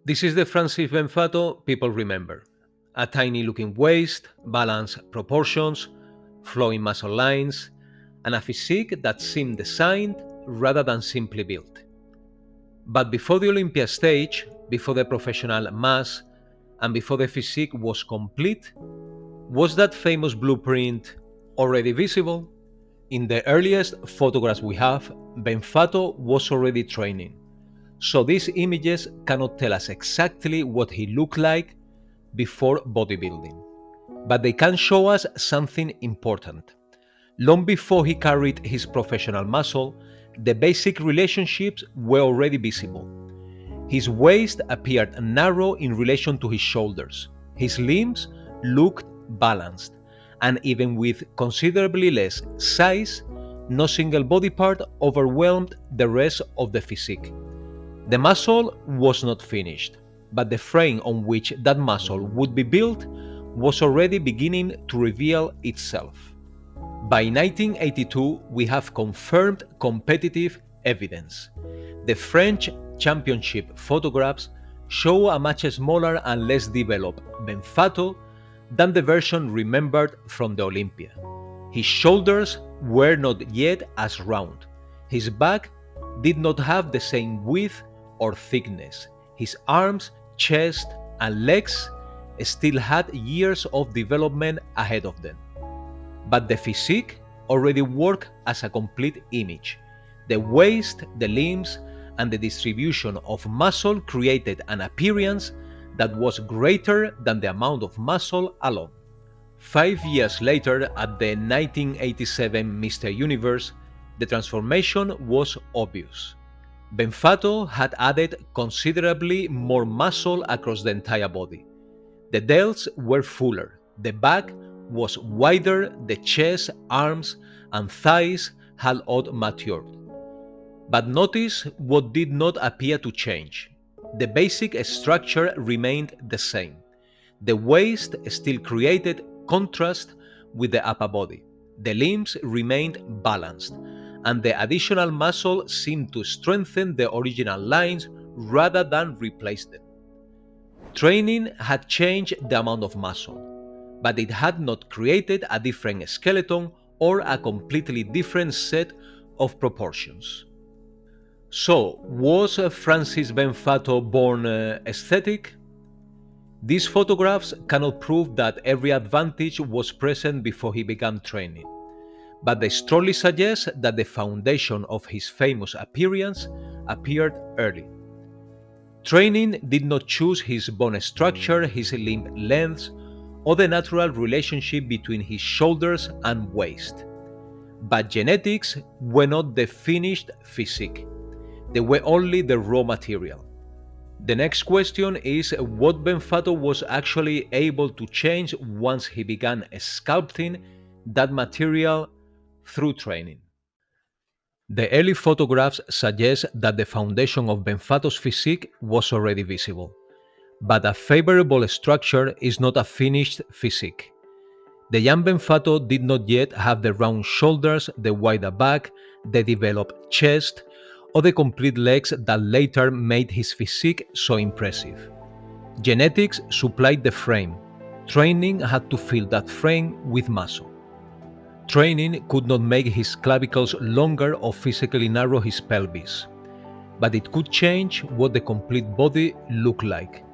This is the Francis Benfatto people remember. A tiny looking waist, balanced proportions, flowing muscle lines, and a physique that seemed designed rather than simply built. But before the Olympia stage, before the professional mass, and before the physique was complete, was that famous blueprint already visible? In the earliest photographs we have, Benfatto was already training. So these images cannot tell us exactly what he looked like before bodybuilding. But they can show us something important. Long before he carried his professional muscle, the basic relationships were already visible. His waist appeared narrow in relation to his shoulders. His limbs looked balanced, and even with considerably less size, no single body part overwhelmed the rest of the physique. The muscle was not finished, but the frame on which that muscle would be built was already beginning to reveal itself. By 1982, we have confirmed competitive evidence. The French championship photographs show a much smaller and less developed Benfatto than the version remembered from the Olympia. His shoulders were not yet as round. His back did not have the same width or thickness. His arms, chest, and legs still had years of development ahead of them. But the physique already worked as a complete image. The waist, the limbs, and the distribution of muscle created an appearance that was greater than the amount of muscle alone. 5 years later, at the 1987 Mr. Universe, the transformation was obvious. Benfatto had added considerably more muscle across the entire body. The delts were fuller, the back was wider, the chest, arms, and thighs had all matured. But notice what did not appear to change. The basic structure remained the same. The waist still created contrast with the upper body. The limbs remained balanced, and the additional muscle seemed to strengthen the original lines rather than replace them. Training had changed the amount of muscle, but it had not created a different skeleton or a completely different set of proportions. So, was Francis Benfatto born aesthetic? These photographs cannot prove that every advantage was present before he began training, but they strongly suggest that the foundation of his famous appearance appeared early. Training did not choose his bone structure, his limb lengths, or the natural relationship between his shoulders and waist. But genetics were not the finished physique, they were only the raw material. The next question is what Benfatto was actually able to change once he began sculpting that material through training. The early photographs suggest that the foundation of Benfatto's physique was already visible, but a favorable structure is not a finished physique. The young Benfatto did not yet have the round shoulders, the wider back, the developed chest, or the complete legs that later made his physique so impressive. Genetics supplied the frame. Training had to fill that frame with muscle. Training could not make his clavicles longer or physically narrow his pelvis, but it could change what the complete body looked like.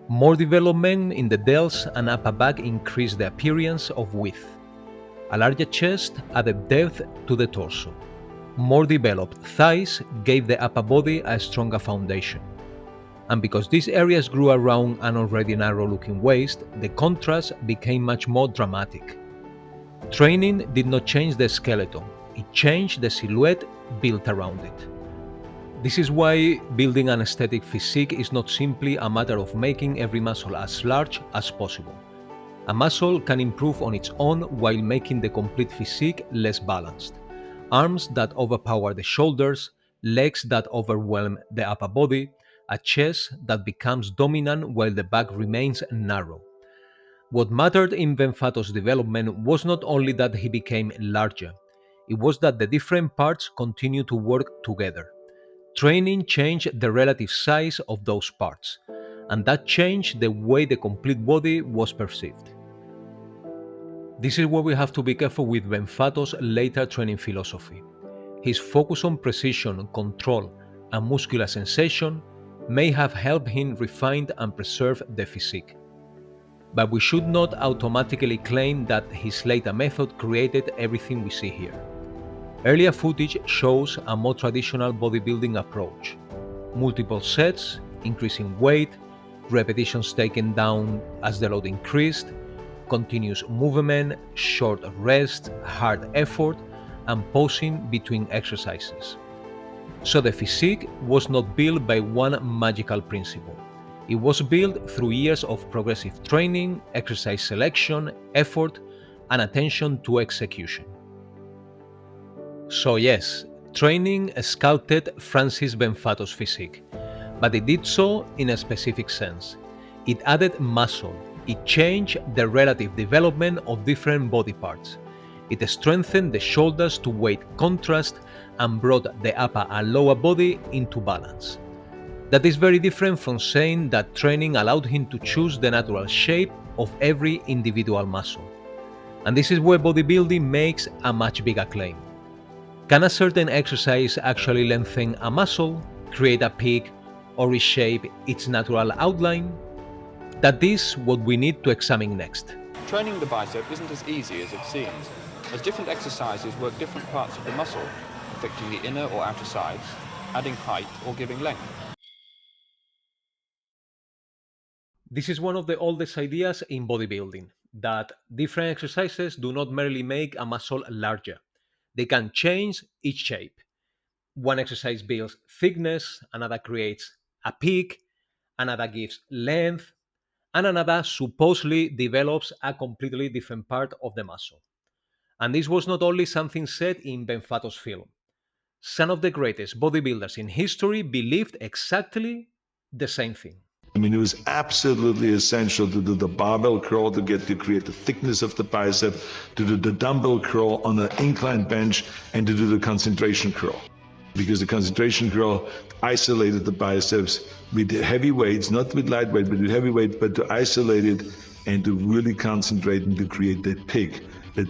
More development in the delts and upper back increased the appearance of width. A larger chest added depth to the torso. More developed thighs gave the upper body a stronger foundation. And because these areas grew around an already narrow-looking waist, the contrast became much more dramatic. Training did not change the skeleton, it changed the silhouette built around it. This is why building an aesthetic physique is not simply a matter of making every muscle as large as possible. A muscle can improve on its own while making the complete physique less balanced. Arms that overpower the shoulders, legs that overwhelm the upper body, a chest that becomes dominant while the back remains narrow. What mattered in Benfatto's development was not only that he became larger, it was that the different parts continued to work together. Training changed the relative size of those parts, and that changed the way the complete body was perceived. This is where we have to be careful with Benfatto's later training philosophy. His focus on precision, control, and muscular sensation may have helped him refine and preserve the physique. But we should not automatically claim that his later method created everything we see here. Earlier footage shows a more traditional bodybuilding approach: multiple sets, increasing weight, repetitions taken down as the load increased, continuous movement, short rest, hard effort, and pausing between exercises. So the physique was not built by one magical principle. It was built through years of progressive training, exercise selection, effort, and attention to execution. So yes, training sculpted Francis Benfatto's physique, but it did so in a specific sense. It added muscle. It changed the relative development of different body parts. It strengthened the shoulders to weight contrast and brought the upper and lower body into balance. That is very different from saying that training allowed him to choose the natural shape of every individual muscle. And this is where bodybuilding makes a much bigger claim. Can a certain exercise actually lengthen a muscle, create a peak, or reshape its natural outline? That is what we need to examine next. Training the bicep isn't as easy as it seems, as different exercises work different parts of the muscle, affecting the inner or outer sides, adding height or giving length. This is one of the oldest ideas in bodybuilding, that different exercises do not merely make a muscle larger, they can change its shape. One exercise builds thickness, another creates a peak, another gives length, and another supposedly develops a completely different part of the muscle. And this was not only something said in Benfatto's film. Some of the greatest bodybuilders in history believed exactly the same thing. I mean, it was absolutely essential to do the barbell curl to get to create the thickness of the bicep, to do the dumbbell curl on an incline bench, and to do the concentration curl. Because the concentration curl isolated the biceps with heavy weights, not with lightweight, but with heavy weight, but to isolate it and to really concentrate and to create that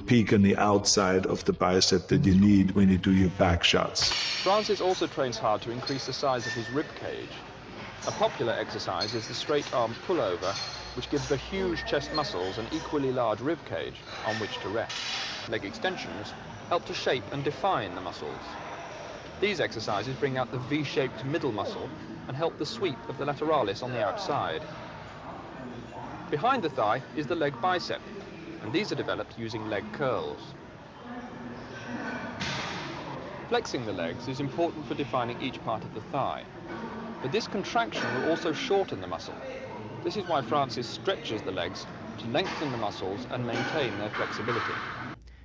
peak on the outside of the bicep that you need when you do your back shots. Francis also trains hard to increase the size of his rib cage. A popular exercise is the straight arm pullover, which gives the huge chest muscles an equally large rib cage on which to rest. Leg extensions help to shape and define the muscles. These exercises bring out the V-shaped middle muscle and help the sweep of the lateralis on the outside. Behind the thigh is the leg bicep, and these are developed using leg curls. Flexing the legs is important for defining each part of the thigh, but this contraction will also shorten the muscle. This is why Francis stretches the legs to lengthen the muscles and maintain their flexibility.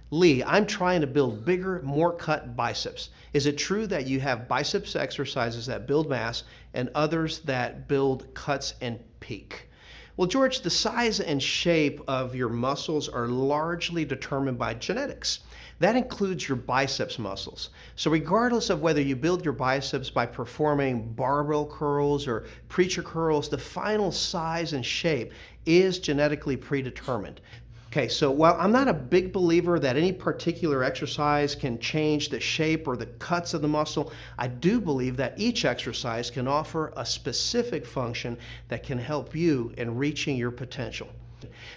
Lee, I'm trying to build bigger, more cut biceps. Is it true that you have biceps exercises that build mass and others that build cuts and peak? Well, George, the size and shape of your muscles are largely determined by genetics. That includes your biceps muscles. So regardless of whether you build your biceps by performing barbell curls or preacher curls, the final size and shape is genetically predetermined. Okay, so while I'm not a big believer that any particular exercise can change the shape or the cuts of the muscle, I do believe that each exercise can offer a specific function that can help you in reaching your potential.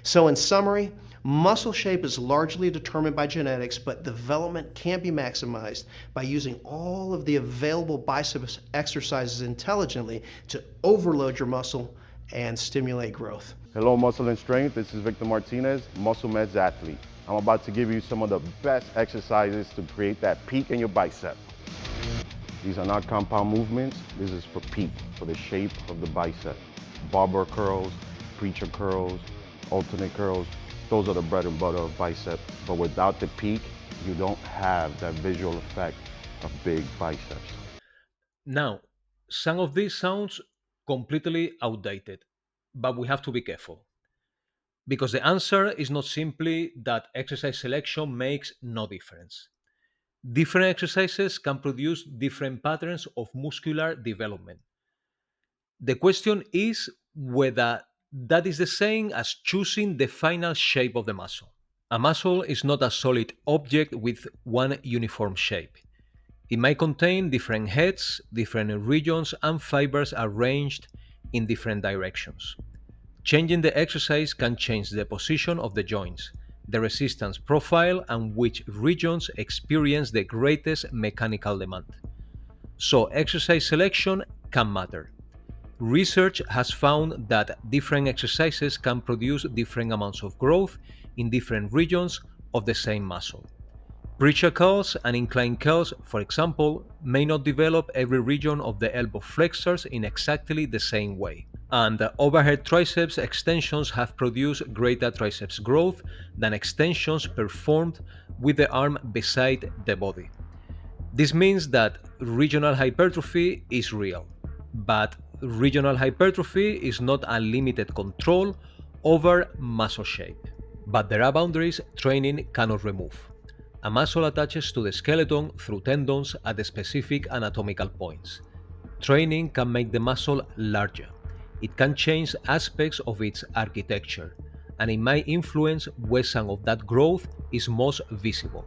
So in summary, muscle shape is largely determined by genetics, but development can be maximized by using all of the available biceps exercises intelligently to overload your muscle and stimulate growth. Hello, Muscle and Strength. This is Victor Martinez, Muscle Meds athlete. I'm about to give you some of the best exercises to create that peak in your bicep. These are not compound movements. This is for peak, for the shape of the bicep. Barbell curls, preacher curls, alternate curls. Those are the bread and butter of bicep. But without the peak, you don't have that visual effect of big biceps. Now, some of this sounds completely outdated, but we have to be careful. Because the answer is not simply that exercise selection makes no difference. Different exercises can produce different patterns of muscular development. The question is whether that is the same as choosing the final shape of the muscle. A muscle is not a solid object with one uniform shape. It might contain different heads, different regions, and fibers arranged in different directions. Changing the exercise can change the position of the joints, the resistance profile, and which regions experience the greatest mechanical demand. So, exercise selection can matter. Research has found that different exercises can produce different amounts of growth in different regions of the same muscle. Preacher curls and incline curls, for example, may not develop every region of the elbow flexors in exactly the same way. And overhead triceps extensions have produced greater triceps growth than extensions performed with the arm beside the body. This means that regional hypertrophy is real, but regional hypertrophy is not unlimited control over muscle shape. But there are boundaries training cannot remove. A muscle attaches to the skeleton through tendons at specific anatomical points. Training can make the muscle larger. It can change aspects of its architecture, and it might influence where some of that growth is most visible.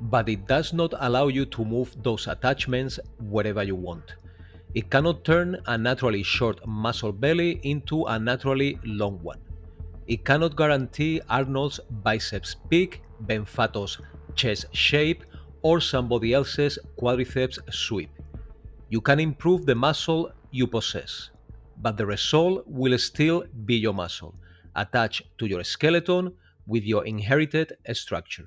But it does not allow you to move those attachments wherever you want. It cannot turn a naturally short muscle belly into a naturally long one. It cannot guarantee Arnold's biceps peak, Benfatto's chest shape, or somebody else's quadriceps sweep. You can improve the muscle you possess, but the result will still be your muscle, attached to your skeleton with your inherited structure.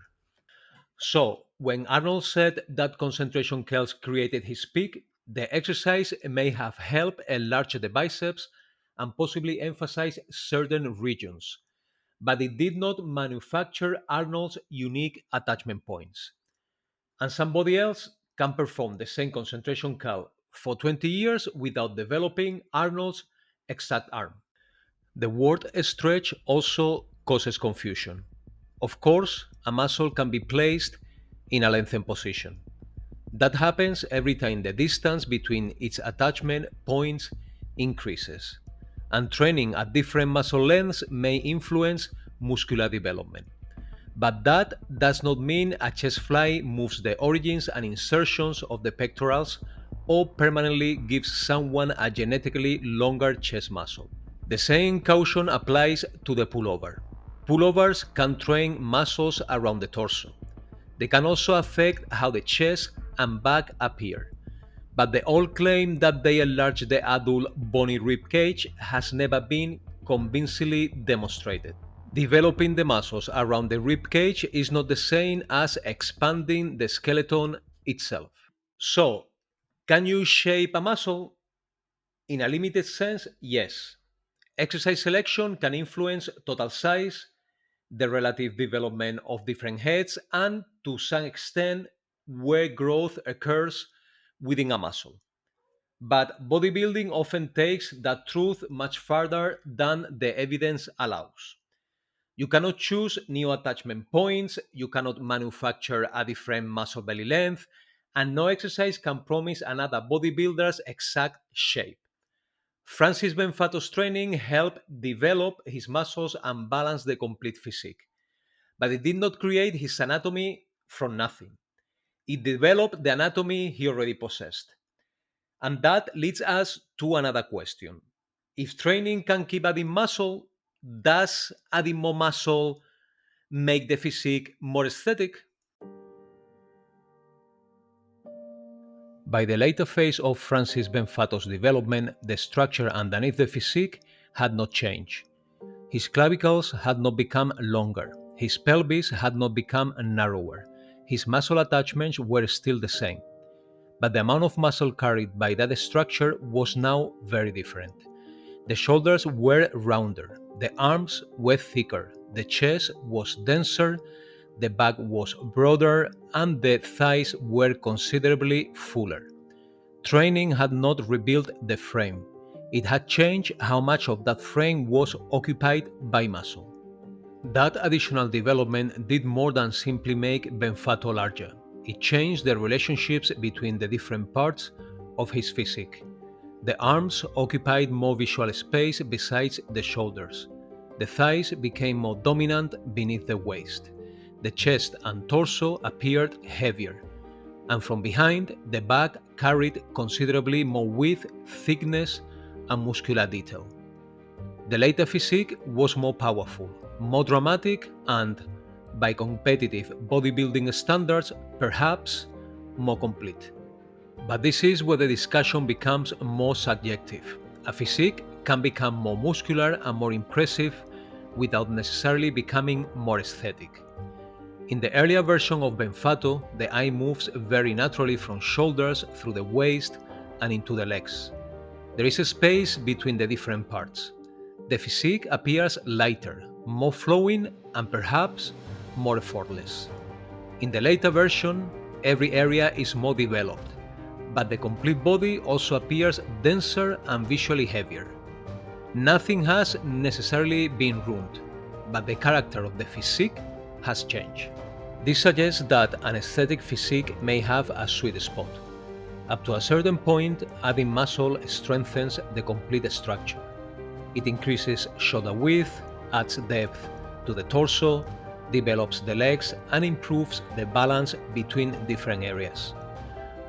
So, when Arnold said that concentration curls created his peak, the exercise may have helped enlarge the biceps and possibly emphasize certain regions, but it did not manufacture Arnold's unique attachment points. And somebody else can perform the same concentration curl for 20 years without developing Arnold's exact arm. The word stretch also causes confusion. Of course, a muscle can be placed in a lengthened position. That happens every time the distance between its attachment points increases. And training at different muscle lengths may influence muscular development. But that does not mean a chest fly moves the origins and insertions of the pectorals or permanently gives someone a genetically longer chest muscle. The same caution applies to the pullover. Pullovers can train muscles around the torso. They can also affect how the chest and back appear. But the old claim that they enlarge the adult bony rib cage has never been convincingly demonstrated. Developing the muscles around the rib cage is not the same as expanding the skeleton itself. So, can you shape a muscle? In a limited sense, yes. Exercise selection can influence total size, the relative development of different heads, and to some extent, where growth occurs within a muscle. But bodybuilding often takes that truth much farther than the evidence allows. You cannot choose new attachment points, you cannot manufacture a different muscle belly length, and no exercise can promise another bodybuilder's exact shape. Francis Benfatto's training helped develop his muscles and balance the complete physique. But it did not create his anatomy from nothing. It developed the anatomy he already possessed. And that leads us to another question. If training can keep adding muscle, does adding more muscle make the physique more aesthetic? By the later phase of Francis Benfatto's development, the structure underneath the physique had not changed. His clavicles had not become longer, his pelvis had not become narrower, his muscle attachments were still the same. But the amount of muscle carried by that structure was now very different. The shoulders were rounder, the arms were thicker, the chest was denser, the back was broader, and the thighs were considerably fuller. Training had not rebuilt the frame. It had changed how much of that frame was occupied by muscle. That additional development did more than simply make Benfatto larger. It changed the relationships between the different parts of his physique. The arms occupied more visual space besides the shoulders. The thighs became more dominant beneath the waist. The chest and torso appeared heavier, and from behind, the back carried considerably more width, thickness, and muscular detail. The later physique was more powerful, more dramatic, and, by competitive bodybuilding standards, perhaps more complete. But this is where the discussion becomes more subjective. A physique can become more muscular and more impressive without necessarily becoming more aesthetic. In the earlier version of Benfatto, the eye moves very naturally from shoulders through the waist and into the legs. There is a space between the different parts. The physique appears lighter, more flowing, and perhaps more effortless. In the later version, every area is more developed, but the complete body also appears denser and visually heavier. Nothing has necessarily been ruined, but the character of the physique has changed. This suggests that an aesthetic physique may have a sweet spot. Up to a certain point, adding muscle strengthens the complete structure. It increases shoulder width, adds depth to the torso, develops the legs, and improves the balance between different areas.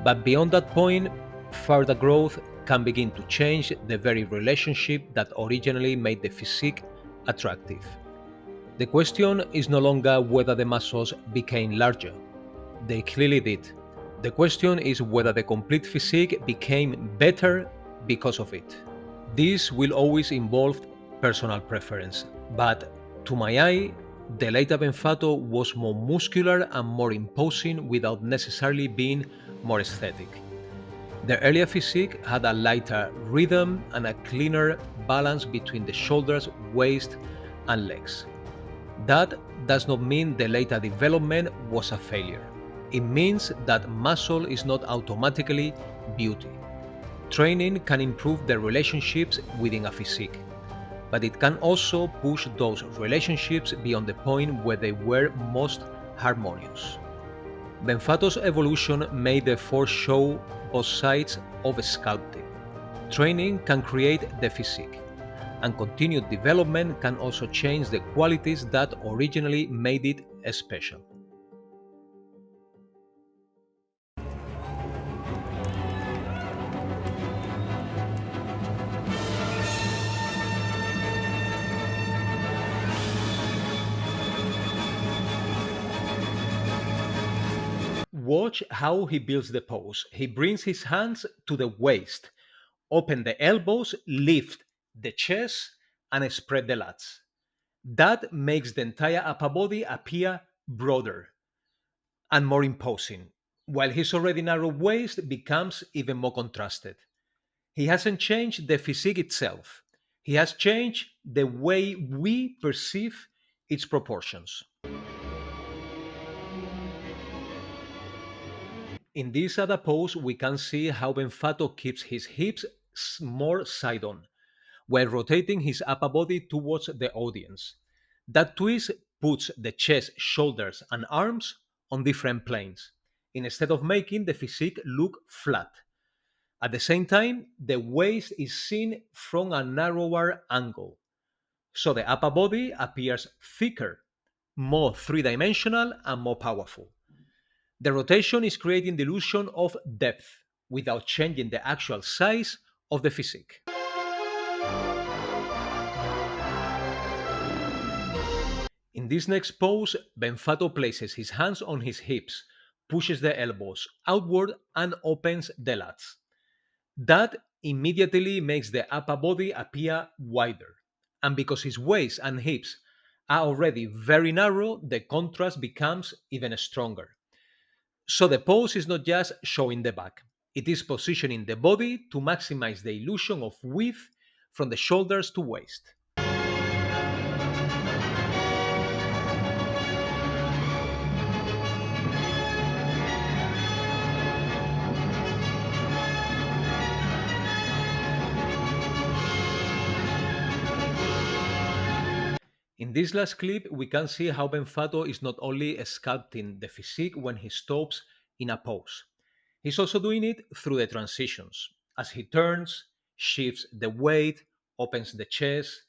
But beyond that point, further growth can begin to change the very relationship that originally made the physique attractive. The question is no longer whether the muscles became larger. They clearly did. The question is whether the complete physique became better because of it. This will always involve personal preference, but to my eye, the later Benfatto was more muscular and more imposing without necessarily being more aesthetic. The earlier physique had a lighter rhythm and a cleaner balance between the shoulders, waist, and legs. That does not mean the later development was a failure. It means that muscle is not automatically beauty. Training can improve the relationships within a physique, but it can also push those relationships beyond the point where they were most harmonious. Benfatto's evolution made the force show both sides of sculpting. Training can create the physique, and continued development can also change the qualities that originally made it special. Watch how he builds the pose. He brings his hands to the waist, open the elbows, lift the chest, and spread the lats. That makes the entire upper body appear broader and more imposing, while his already narrow waist becomes even more contrasted. He hasn't changed the physique itself, he has changed the way we perceive its proportions. In this other pose, we can see how Benfatto keeps his hips more side on, while rotating his upper body towards the audience. That twist puts the chest, shoulders, and arms on different planes, instead of making the physique look flat. At the same time, the waist is seen from a narrower angle, so the upper body appears thicker, more three dimensional, and more powerful. The rotation is creating the illusion of depth without changing the actual size of the physique. In this next pose, Benfatto places his hands on his hips, pushes the elbows outward, and opens the lats. That immediately makes the upper body appear wider. And because his waist and hips are already very narrow, the contrast becomes even stronger. So the pose is not just showing the back, it is positioning the body to maximize the illusion of width from the shoulders to waist. In this last clip, we can see how Benfatto is not only sculpting the physique when he stops in a pose, he's also doing it through the transitions. As he turns, shifts the weight, opens the chest,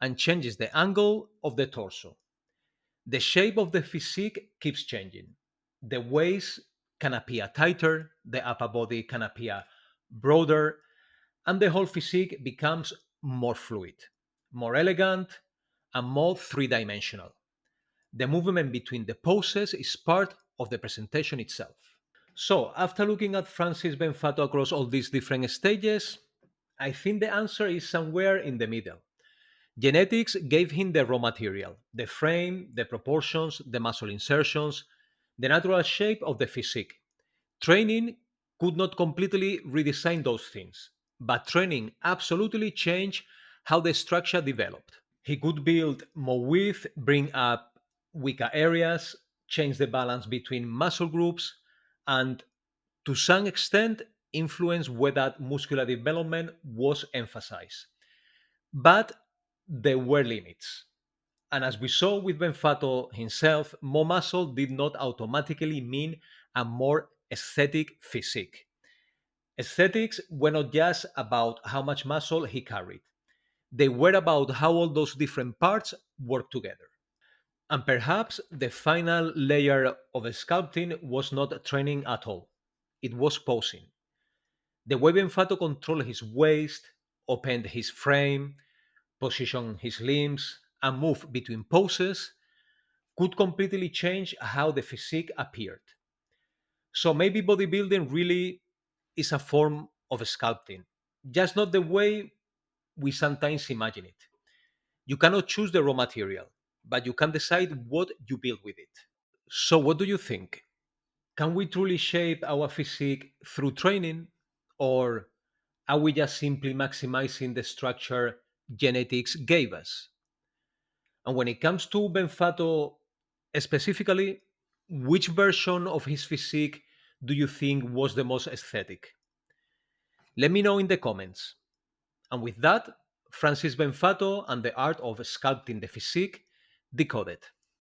and changes the angle of the torso. The shape of the physique keeps changing. The waist can appear tighter, the upper body can appear broader, and the whole physique becomes more fluid, more elegant, and more three dimensional. The movement between the poses is part of the presentation itself. So, after looking at Francis Benfatto across all these different stages, I think the answer is somewhere in the middle. Genetics gave him the raw material, the frame, the proportions, the muscle insertions, the natural shape of the physique. Training could not completely redesign those things, but training absolutely changed how the structure developed. He could build more width, bring up weaker areas, change the balance between muscle groups, and to some extent influence where that muscular development was emphasized. But there were limits. And as we saw with Benfato himself, more muscle did not automatically mean a more aesthetic physique. Aesthetics were not just about how much muscle he carried, they were about how all those different parts work together. And perhaps the final layer of sculpting was not training at all, it was posing. The way Benfato controlled his waist, opened his frame, positioned his limbs, and moved between poses could completely change how the physique appeared. So maybe bodybuilding really is a form of sculpting, just not the way we sometimes imagine it. You cannot choose the raw material, but you can decide what you build with it. So, what do you think? Can we truly shape our physique through training, or are we just simply maximizing the structure genetics gave us? And when it comes to Benfato specifically, which version of his physique do you think was the most aesthetic? Let me know in the comments. And with that, Francis Benfato and the art of sculpting the physique decoded.